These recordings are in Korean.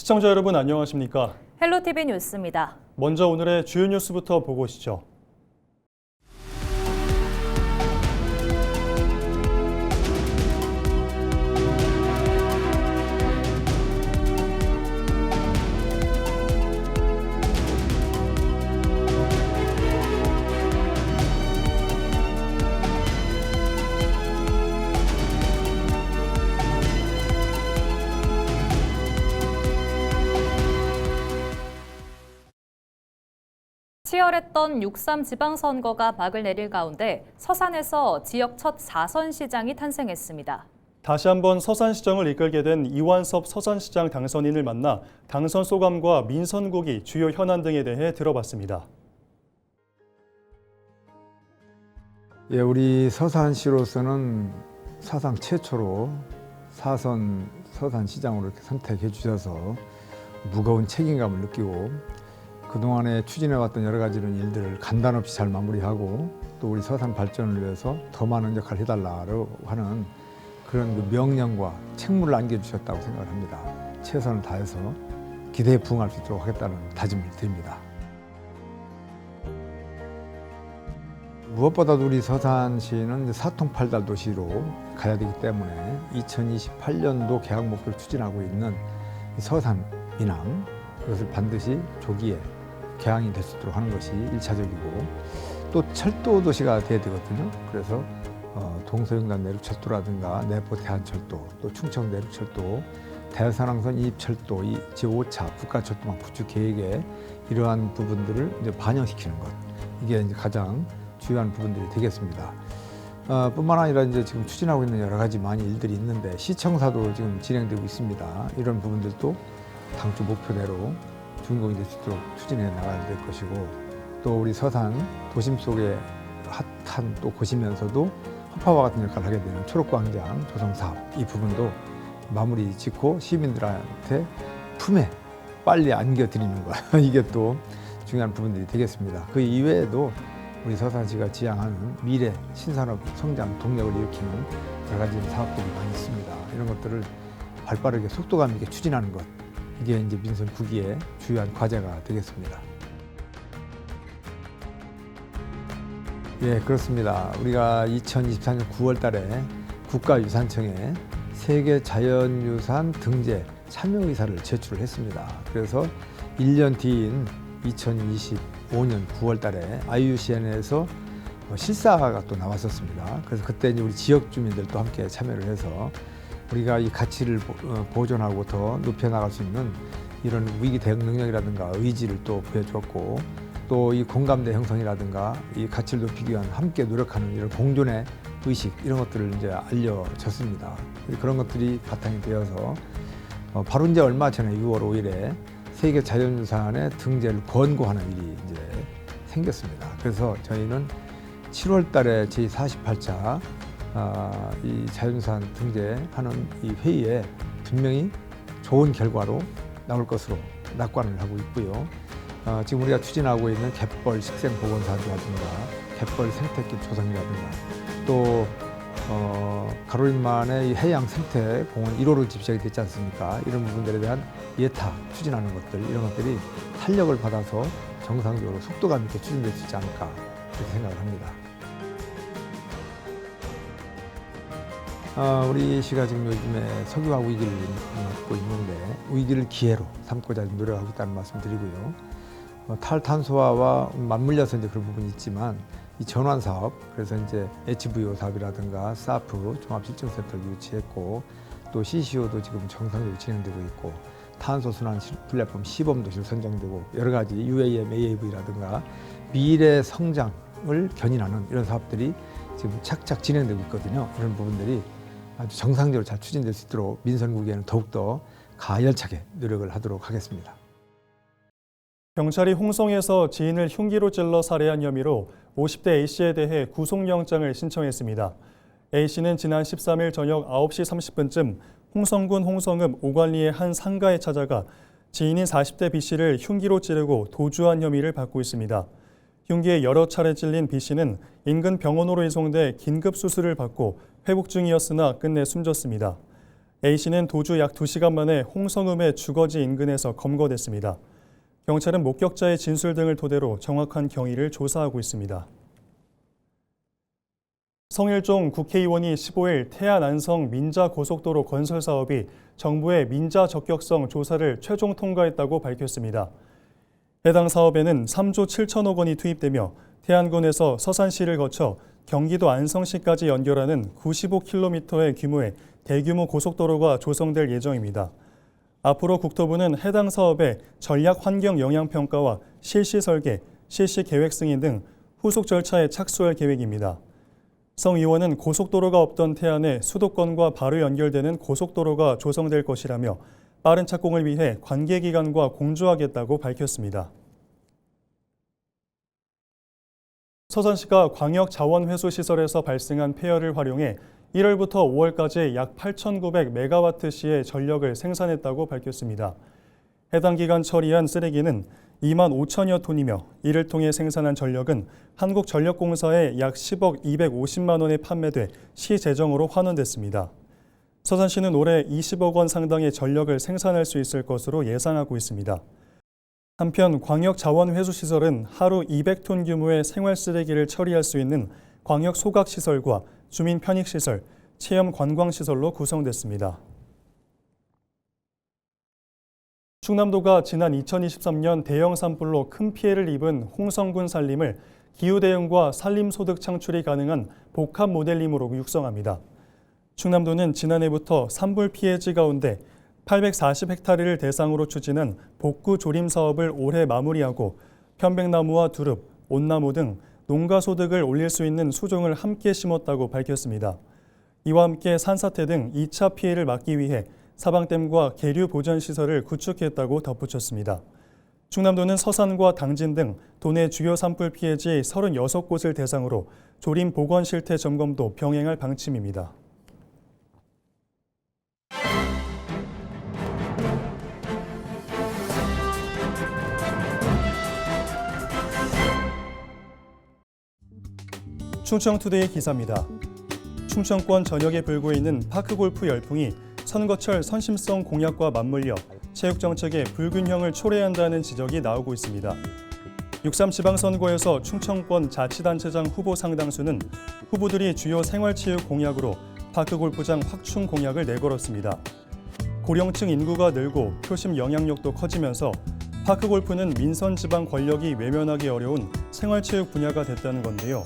시청자 여러분 안녕하십니까? 헬로티비 뉴스입니다. 먼저 오늘의 주요 뉴스부터 보고 오시죠. 치열했던 6.3 지방선거가 막을 내릴 가운데 서산에서 지역 첫 4선 시장이 탄생했습니다. 다시 한번 서산시정을 이끌게 된 이완섭 서산시장 당선인을 만나 당선 소감과 민선국이 주요 현안 등에 대해 들어봤습니다. 예, 우리 서산시로서는 사상 최초로 4선 서산시장으로 이렇게 선택해 주셔서 무거운 책임감을 느끼고 그동안에 추진해왔던 여러 가지 일들을 간단 없이 잘 마무리하고 또 우리 서산 발전을 위해서 더 많은 역할을 해달라고 하는 그런 그 명령과 책무를 안겨주셨다고 생각을 합니다. 최선을 다해서 기대에 부응할 수 있도록 하겠다는 다짐을 드립니다. 무엇보다도 우리 서산시는 사통팔달 도시로 가야 되기 때문에 2028년도 개학 목표를 추진하고 있는 서산 민항, 그것을 반드시 조기에 개항이 될 수 있도록 하는 것이 1차적이고 또 철도 도시가 돼야 되거든요. 그래서 동서영단 내륙철도라든가 내포 대한철도, 또 충청 내륙철도, 대서항선 이입철도, 이 제5차 국가철도망 구축 계획에 이러한 부분들을 이제 반영시키는 것, 이게 이제 가장 주요한 부분들이 되겠습니다. 뿐만 아니라 이제 지금 추진하고 있는 여러 가지 많은 일들이 있는데 시청사도 지금 진행되고 있습니다. 이런 부분들도 당초 목표대로 준공이 될 수 있도록 추진해 나가야 될 것이고, 또 우리 서산 도심 속에 핫한 또 곳이면서도 허파와 같은 역할을 하게 되는 초록광장 조성 사업, 이 부분도 마무리 짓고 시민들한테 품에 빨리 안겨드리는 것 이게 또 중요한 부분들이 되겠습니다. 그 이외에도 우리 서산시가 지향하는 미래 신산업 성장 동력을 일으키는 여러 가지 사업들이 많이 있습니다. 이런 것들을 발빠르게 속도감 있게 추진하는 것, 이게 이제 민선 9기의 주요한 과제가 되겠습니다. 예, 그렇습니다. 우리가 2024년 9월 달에 국가유산청에 세계 자연유산 등재 참여 의사를 제출을 했습니다. 그래서 1년 뒤인 2025년 9월 달에 IUCN에서 실사가 또 나왔었습니다. 그래서 그때 이제 우리 지역 주민들도 함께 참여를 해서 우리가 이 가치를 보존하고 더 높여나갈 수 있는 이런 위기 대응 능력이라든가 의지를 또 보여줬고, 또 이 공감대 형성이라든가 이 가치를 높이기 위한 함께 노력하는 이런 공존의 의식, 이런 것들을 이제 알려졌습니다. 그런 것들이 바탕이 되어서 바로 이제 얼마 전에 6월 5일에 세계 자연유산의 등재를 권고하는 일이 이제 생겼습니다. 그래서 저희는 7월 달에 제48차 이 자연유산 등재하는 이 회의에 분명히 좋은 결과로 나올 것으로 낙관을 하고 있고요. 지금 우리가 추진하고 있는 갯벌 식생보건사업이라든가 갯벌 생태길 조성이라든가 또 가로림만의 해양 생태 공원 1호로 집시작이 됐지 않습니까? 이런 부분들에 대한 예타 추진하는 것들, 이런 것들이 탄력을 받아서 정상적으로 속도감 있게 추진될 수 있지 않을까, 그렇게 생각을 합니다. 우리 시가 지금 요즘에 석유화 위기를 맞고 있는데 위기를 기회로 삼고자 노력하고 있다는 말씀 드리고요. 탈탄소화와 맞물려서 이제 그런 부분이 있지만 이 전환 사업, 그래서 이제 HVO 사업이라든가 사프 종합실증센터를 유치했고, 또 CCO도 지금 정상적으로 진행되고 있고, 탄소 순환 플랫폼 시범 도시로 선정되고, 여러 가지 UAM, AAV라든가 미래 성장을 견인하는 이런 사업들이 지금 착착 진행되고 있거든요. 이런 부분들이 아주 정상적으로 잘 추진될 수 있도록 민선 9기에는 더욱더 가열차게 노력을 하도록 하겠습니다. 경찰이 홍성에서 지인을 흉기로 찔러 살해한 혐의로 50대 A씨에 대해 구속영장을 신청했습니다. A씨는 지난 13일 저녁 9시 30분쯤 홍성군 홍성읍 오관리의 한 상가에 찾아가 지인인 40대 B씨를 흉기로 찌르고 도주한 혐의를 받고 있습니다. 흉기에 여러 차례 찔린 B씨는 인근 병원으로 이송돼 긴급 수술을 받고 회복 중이었으나 끝내 숨졌습니다. A씨는 도주 약 2시간 만에 홍성읍의 주거지 인근에서 검거됐습니다. 경찰은 목격자의 진술 등을 토대로 정확한 경위를 조사하고 있습니다. 성일종 국회의원이 15일 태안 안성 민자고속도로 건설 사업이 정부의 민자 적격성 조사를 최종 통과했다고 밝혔습니다. 해당 사업에는 3조 7천억 원이 투입되며 태안군에서 서산시를 거쳐 경기도 안성시까지 연결하는 95km의 규모의 대규모 고속도로가 조성될 예정입니다. 앞으로 국토부는 해당 사업의 전략 환경 영향 평가와 실시 설계, 실시 계획 승인 등 후속 절차에 착수할 계획입니다. 성 의원은 고속도로가 없던 태안에 수도권과 바로 연결되는 고속도로가 조성될 것이라며 빠른 착공을 위해 관계기관과 공조하겠다고 밝혔습니다. 서산시가 광역자원회수시설에서 발생한 폐열을 활용해 1월부터 5월까지 약 8,900메가와트시의 전력을 생산했다고 밝혔습니다. 해당 기간 처리한 쓰레기는 2만 5천여 톤이며 이를 통해 생산한 전력은 한국전력공사에 약 10억 250만 원에 판매돼 시 재정으로 환원됐습니다. 서산시는 올해 20억 원 상당의 전력을 생산할 수 있을 것으로 예상하고 있습니다. 한편 광역자원회수시설은 하루 200톤 규모의 생활쓰레기를 처리할 수 있는 광역소각시설과 주민편익시설, 체험관광시설로 구성됐습니다. 충남도가 지난 2023년 대형 산불로 큰 피해를 입은 홍성군 산림을 기후대응과 산림소득 창출이 가능한 복합 모델링으로 육성합니다. 충남도는 지난해부터 산불 피해지 가운데 840헥타르를 대상으로 추진한 복구 조림 사업을 올해 마무리하고 편백나무와 두릅, 온나무 등 농가 소득을 올릴 수 있는 수종을 함께 심었다고 밝혔습니다. 이와 함께 산사태 등 2차 피해를 막기 위해 사방댐과 계류 보전 시설을 구축했다고 덧붙였습니다. 충남도는 서산과 당진 등 도내 주요 산불 피해지 36곳을 대상으로 조림 보건 실태 점검도 병행할 방침입니다. 충청투데이 기사입니다. 충청권 전역에 불고 있는 파크골프 열풍이 선거철 선심성 공약과 맞물려 체육정책의 불균형을 초래한다는 지적이 나오고 있습니다. 6.3 지방선거에서 충청권 자치단체장 후보 상당수는 후보들이 주요 생활체육 공약으로 파크골프장 확충 공약을 내걸었습니다. 고령층 인구가 늘고 표심 영향력도 커지면서 파크골프는 민선 지방 권력이 외면하기 어려운 생활체육 분야가 됐다는 건데요.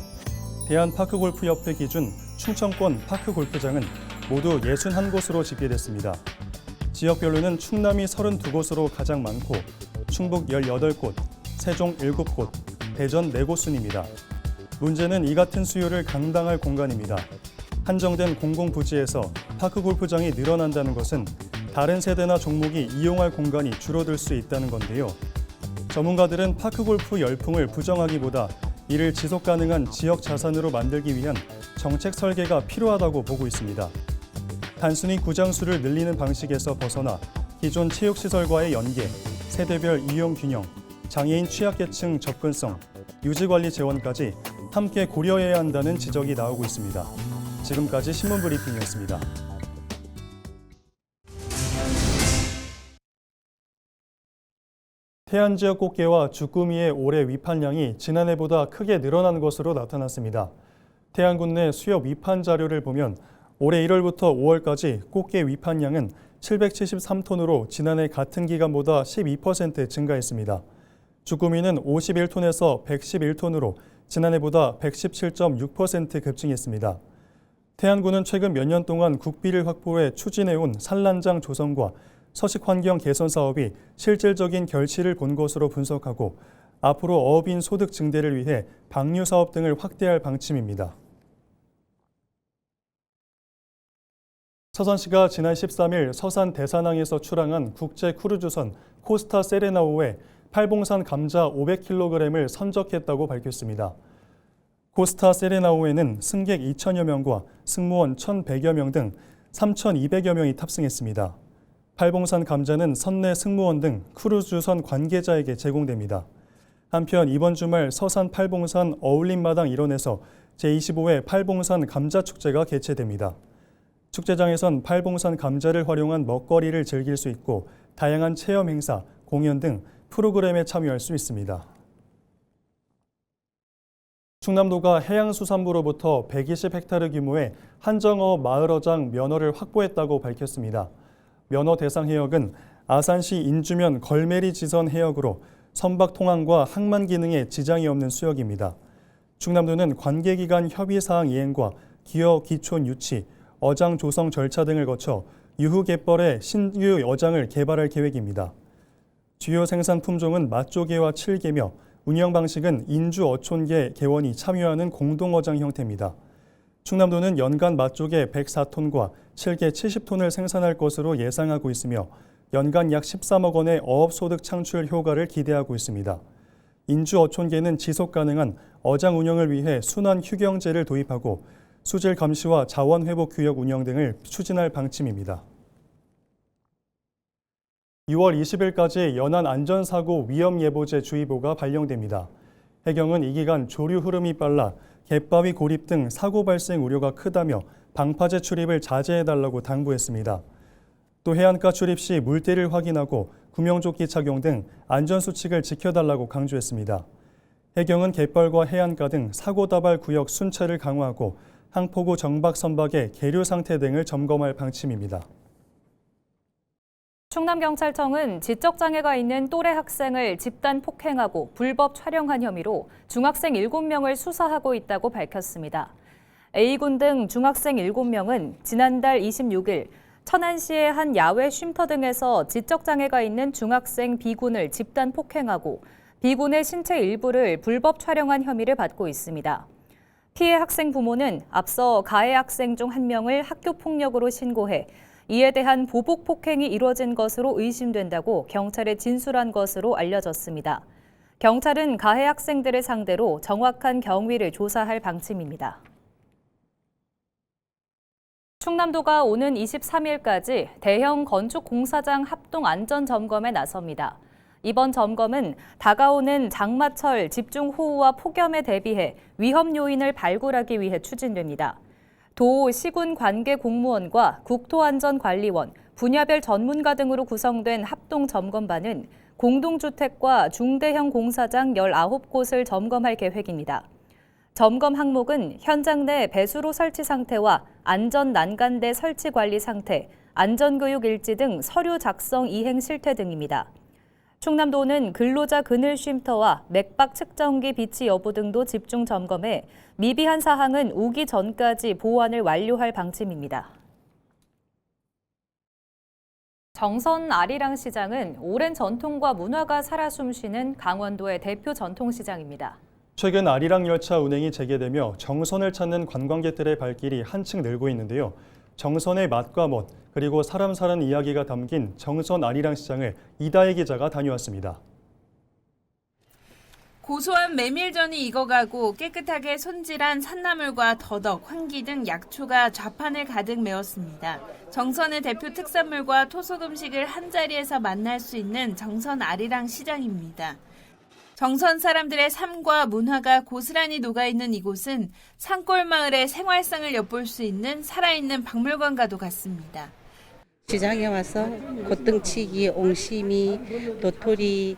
대한파크골프협회 기준 충청권 파크골프장은 모두 61곳으로 집계됐습니다. 지역별로는 충남이 32곳으로 가장 많고 충북 18곳, 세종 7곳, 대전 4곳 순입니다. 문제는 이 같은 수요를 감당할 공간입니다. 한정된 공공부지에서 파크골프장이 늘어난다는 것은 다른 세대나 종목이 이용할 공간이 줄어들 수 있다는 건데요. 전문가들은 파크골프 열풍을 부정하기보다 이를 지속 가능한 지역 자산으로 만들기 위한 정책 설계가 필요하다고 보고 있습니다. 단순히 구장 수를 늘리는 방식에서 벗어나 기존 체육시설과의 연계, 세대별 이용 균형, 장애인 취약계층 접근성, 유지관리 재원까지 함께 고려해야 한다는 지적이 나오고 있습니다. 지금까지 신문브리핑이었습니다. 태안 지역 꽃게와 주꾸미의 올해 위판량이 지난해보다 크게 늘어난 것으로 나타났습니다. 태안군 내 수협 위판 자료를 보면 올해 1월부터 5월까지 꽃게 위판량은 773톤으로 지난해 같은 기간보다 12% 증가했습니다. 주꾸미는 51톤에서 111톤으로 지난해보다 117.6% 급증했습니다. 태안군은 최근 몇 년 동안 국비를 확보해 추진해온 산란장 조성과 서식환경 개선 사업이 실질적인 결실을 본 것으로 분석하고 앞으로 어업인 소득 증대를 위해 방류 사업 등을 확대할 방침입니다. 서산시가 지난 13일 서산 대산항에서 출항한 국제 크루즈선 코스타 세레나오에 팔봉산 감자 500kg을 선적했다고 밝혔습니다. 코스타 세레나오에는 승객 2천여 명과 승무원 1,100여 명 등 3,200여 명이 탑승했습니다. 팔봉산 감자는 선내 승무원 등 크루즈선 관계자에게 제공됩니다. 한편 이번 주말 서산 팔봉산 어울림마당 일원에서 제25회 팔봉산 감자축제가 개최됩니다. 축제장에선 팔봉산 감자를 활용한 먹거리를 즐길 수 있고 다양한 체험 행사, 공연 등 프로그램에 참여할 수 있습니다. 충남도가 해양수산부로부터 120헥타르 규모의 한정어 마을어장 면허를 확보했다고 밝혔습니다. 면허 대상 해역은 아산시 인주면 걸메리 지선 해역으로 선박 통항과 항만 기능에 지장이 없는 수역입니다. 충남도는 관계기관 협의사항 이행과 기어 기촌 유치, 어장 조성 절차 등을 거쳐 유후 갯벌의 신규 어장을 개발할 계획입니다. 주요 생산 품종은 맛조개와 칠개며 운영 방식은 인주 어촌계 개원이 참여하는 공동어장 형태입니다. 충남도는 연간 맛조개 104톤과 칠개 70톤을 생산할 것으로 예상하고 있으며 연간 약 13억 원의 어업소득 창출 효과를 기대하고 있습니다. 인주 어촌계는 지속 가능한 어장 운영을 위해 순환 휴경제를 도입하고 수질 감시와 자원 회복 규역 운영 등을 추진할 방침입니다. 6월 20일까지 연안 안전사고 위험예보제 주의보가 발령됩니다. 해경은 이 기간 조류 흐름이 빨라 갯바위 고립 등 사고 발생 우려가 크다며 방파제 출입을 자제해달라고 당부했습니다. 또 해안가 출입 시 물때를 확인하고 구명조끼 착용 등 안전수칙을 지켜달라고 강조했습니다. 해경은 갯벌과 해안가 등 사고 다발 구역 순찰을 강화하고 항포구 정박 선박의 계류 상태 등을 점검할 방침입니다. 충남경찰청은 지적장애가 있는 또래 학생을 집단 폭행하고 불법 촬영한 혐의로 중학생 7명을 수사하고 있다고 밝혔습니다. A군 등 중학생 7명은 지난달 26일 천안시의 한 야외 쉼터 등에서 지적장애가 있는 중학생 B군을 집단 폭행하고 B군의 신체 일부를 불법 촬영한 혐의를 받고 있습니다. 피해 학생 부모는 앞서 가해 학생 중 1명을 학교폭력으로 신고해 이에 대한 보복 폭행이 이뤄진 것으로 의심된다고 경찰에 진술한 것으로 알려졌습니다. 경찰은 가해 학생들을 상대로 정확한 경위를 조사할 방침입니다. 충남도가 오는 23일까지 대형 건축 공사장 합동 안전 점검에 나섭니다. 이번 점검은 다가오는 장마철 집중호우와 폭염에 대비해 위험 요인을 발굴하기 위해 추진됩니다. 도, 시군 관계 공무원과 국토안전관리원, 분야별 전문가 등으로 구성된 합동점검반은 공동주택과 중대형 공사장 19곳을 점검할 계획입니다. 점검 항목은 현장 내 배수로 설치 상태와 안전 난간대 설치 관리 상태, 안전교육 일지 등 서류 작성 이행 실태 등입니다. 충남도는 근로자 그늘 쉼터와 맥박 측정기 비치 여부 등도 집중 점검해 미비한 사항은 오기 전까지 보완을 완료할 방침입니다. 정선 아리랑 시장은 오랜 전통과 문화가 살아 숨쉬는 강원도의 대표 전통시장입니다. 최근 아리랑 열차 운행이 재개되며 정선을 찾는 관광객들의 발길이 한층 늘고 있는데요. 정선의 맛과 멋, 그리고 사람 사는 이야기가 담긴 정선 아리랑 시장을 이다혜 기자가 다녀왔습니다. 고소한 메밀전이 익어가고 깨끗하게 손질한 산나물과 더덕, 황기 등 약초가 좌판을 가득 메웠습니다. 정선의 대표 특산물과 토속 음식을 한자리에서 만날 수 있는 정선 아리랑 시장입니다. 정선 사람들의 삶과 문화가 고스란히 녹아있는 이곳은 산골 마을의 생활상을 엿볼 수 있는 살아있는 박물관과도 같습니다. 시장에 와서 곶등치기, 옹심이, 도토리,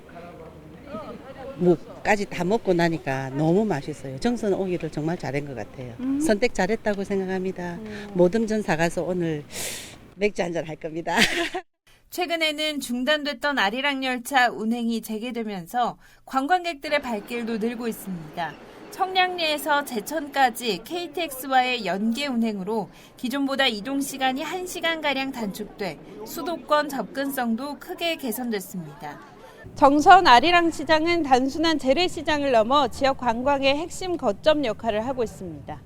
묵까지 다 먹고 나니까 너무 맛있어요. 정선 오기를 정말 잘한 것 같아요. 선택 잘했다고 생각합니다. 모듬전 사가서 오늘 맥주 한잔 할 겁니다. 최근에는 중단됐던 아리랑 열차 운행이 재개되면서 관광객들의 발길도 늘고 있습니다. 청량리에서 제천까지 KTX와의 연계 운행으로 기존보다 이동 시간이 1시간가량 단축돼 수도권 접근성도 크게 개선됐습니다. 정선 아리랑 시장은 단순한 재래시장을 넘어 지역 관광의 핵심 거점 역할을 하고 있습니다.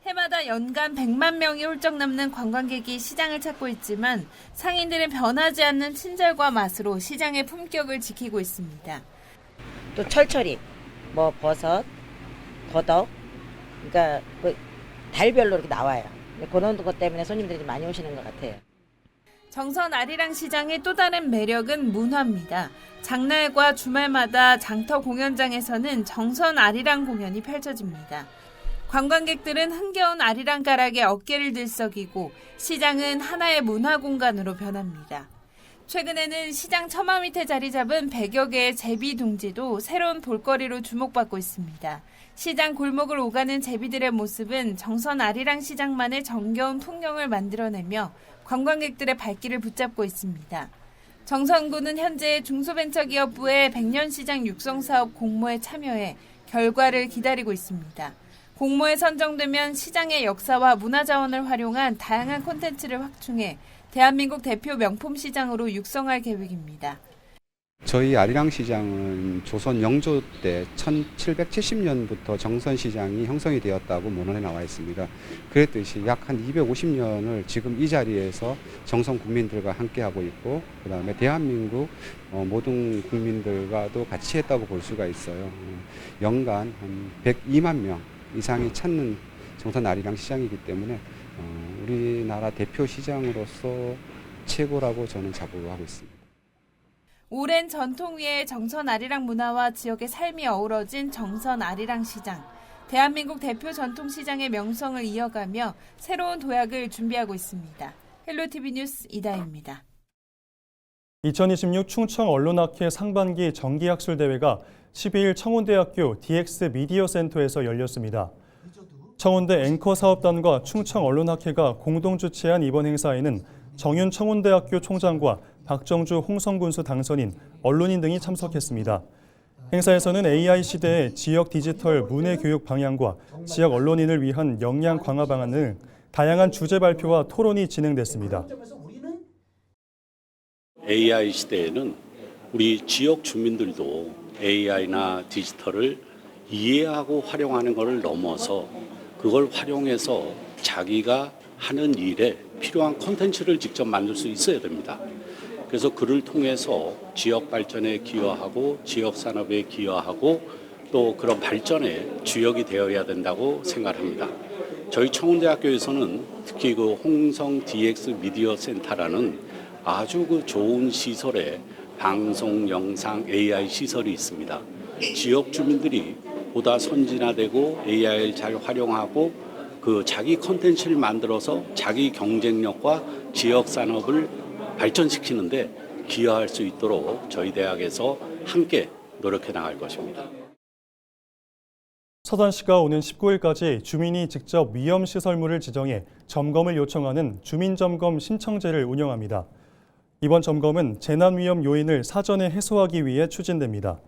해마다 연간 100만 명이 훌쩍 넘는 관광객이 시장을 찾고 있지만 상인들은 변하지 않는 친절과 맛으로 시장의 품격을 지키고 있습니다. 또 철철이, 버섯, 더덕, 그러니까 달별로 이렇게 나와요. 그런 것 때문에 손님들이 많이 오시는 것 같아요. 정선 아리랑 시장의 또 다른 매력은 문화입니다. 장날과 주말마다 장터 공연장에서는 정선 아리랑 공연이 펼쳐집니다. 관광객들은 흥겨운 아리랑가락에 어깨를 들썩이고 시장은 하나의 문화공간으로 변합니다. 최근에는 시장 처마 밑에 자리 잡은 100여 개의 제비 둥지도 새로운 볼거리로 주목받고 있습니다. 시장 골목을 오가는 제비들의 모습은 정선 아리랑 시장만의 정겨운 풍경을 만들어내며 관광객들의 발길을 붙잡고 있습니다. 정선구는 현재 중소벤처기업부의 백년시장 육성사업 공모에 참여해 결과를 기다리고 있습니다. 공모에 선정되면 시장의 역사와 문화자원을 활용한 다양한 콘텐츠를 확충해 대한민국 대표 명품 시장으로 육성할 계획입니다. 저희 아리랑 시장은 조선 영조 때 1770년부터 정선 시장이 형성이 되었다고 문헌에 나와 있습니다. 그랬듯이 약 한 250년을 지금 이 자리에서 정선 국민들과 함께하고 있고, 그다음에 대한민국 모든 국민들과도 같이 했다고 볼 수가 있어요. 연간 한 102만 명 이상이 찾는 정선 아리랑 시장이기 때문에 우리나라 대표 시장으로서 최고라고 저는 자부하고 있습니다. 오랜 전통 위에 정선 아리랑 문화와 지역의 삶이 어우러진 정선 아리랑 시장. 대한민국 대표 전통시장의 명성을 이어가며 새로운 도약을 준비하고 있습니다. 헬로티비 뉴스 이다혜입니다. 2026 충청 언론학회 상반기 정기학술대회가 12일 청운대학교 DX 미디어 센터에서 열렸습니다. 청운대 앵커 사업단과 충청 언론학회가 공동 주최한 이번 행사에는 정윤 청운대학교 총장과 박정주 홍성군수 당선인, 언론인 등이 참석했습니다. 행사에서는 AI 시대의 지역 디지털 문해 교육 방향과 지역 언론인을 위한 역량 강화 방안 등 다양한 주제 발표와 토론이 진행됐습니다. AI 시대에는 우리 지역 주민들도 AI나 디지털을 이해하고 활용하는 것을 넘어서 그걸 활용해서 자기가 하는 일에 필요한 콘텐츠를 직접 만들 수 있어야 됩니다. 그래서 그를 통해서 지역 발전에 기여하고 지역 산업에 기여하고 또 그런 발전의 주역이 되어야 된다고 생각합니다. 저희 청운대학교에서는 특히 그 홍성 DX 미디어 센터라는 아주 그 좋은 시설에 방송, 영상, AI 시설이 있습니다. 지역 주민들이 보다 선진화되고 AI를 잘 활용하고 그 자기 콘텐츠를 만들어서 자기 경쟁력과 지역 산업을 발전시키는데 기여할 수 있도록 저희 대학에서 함께 노력해 나갈 것입니다. 서산시가 오는 19일까지 주민이 직접 위험시설물을 지정해 점검을 요청하는 주민점검 신청제를 운영합니다. 이번 점검은 재난위험 요인을 사전에 해소하기 위해 추진됩니다.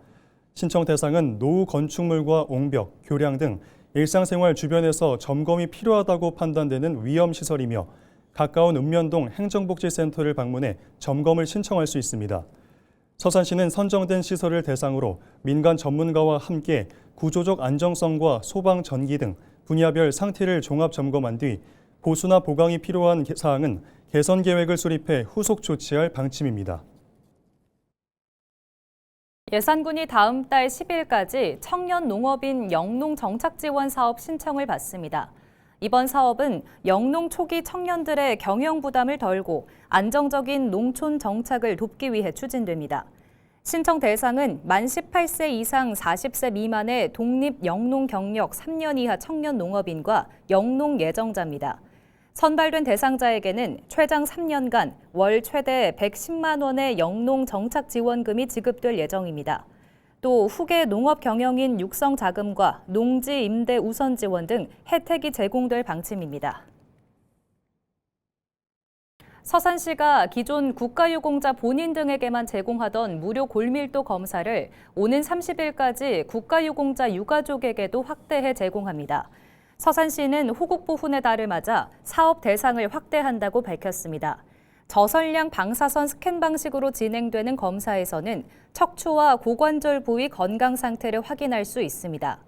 신청 대상은 노후 건축물과 옹벽, 교량 등 일상생활 주변에서 점검이 필요하다고 판단되는 위험시설이며 가까운 읍면동 행정복지센터를 방문해 점검을 신청할 수 있습니다. 서산시는 선정된 시설을 대상으로 민간 전문가와 함께 구조적 안정성과 소방 전기 등 분야별 상태를 종합 점검한 뒤 보수나 보강이 필요한 사항은 개선 계획을 수립해 후속 조치할 방침입니다. 예산군이 다음 달 10일까지 청년 농업인 영농 정착 지원 사업 신청을 받습니다. 이번 사업은 영농 초기 청년들의 경영 부담을 덜고 안정적인 농촌 정착을 돕기 위해 추진됩니다. 신청 대상은 만 18세 이상 40세 미만의 독립 영농 경력 3년 이하 청년 농업인과 영농 예정자입니다. 선발된 대상자에게는 최장 3년간 월 최대 110만 원의 영농 정착 지원금이 지급될 예정입니다. 또 후계 농업 경영인 육성 자금과 농지 임대 우선 지원 등 혜택이 제공될 방침입니다. 서산시가 기존 국가유공자 본인 등에게만 제공하던 무료 골밀도 검사를 오는 30일까지 국가유공자 유가족에게도 확대해 제공합니다. 서산시는 호국보훈의 달을 맞아 사업 대상을 확대한다고 밝혔습니다. 저설량 방사선 스캔 방식으로 진행되는 검사에서는 척추와 고관절 부위 건강 상태를 확인할 수 있습니다.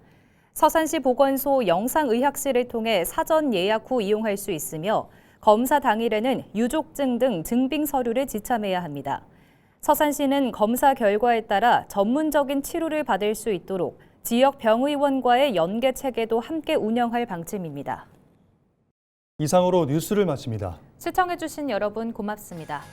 서산시 보건소 영상의학실을 통해 사전 예약 후 이용할 수 있으며 검사 당일에는 유족증 등 증빙 서류를 지참해야 합니다. 서산시는 검사 결과에 따라 전문적인 치료를 받을 수 있도록 지역 병의원과의 연계 체계도 함께 운영할 방침입니다. 이상으로 뉴스를 마칩니다. 시청해주신 여러분 고맙습니다.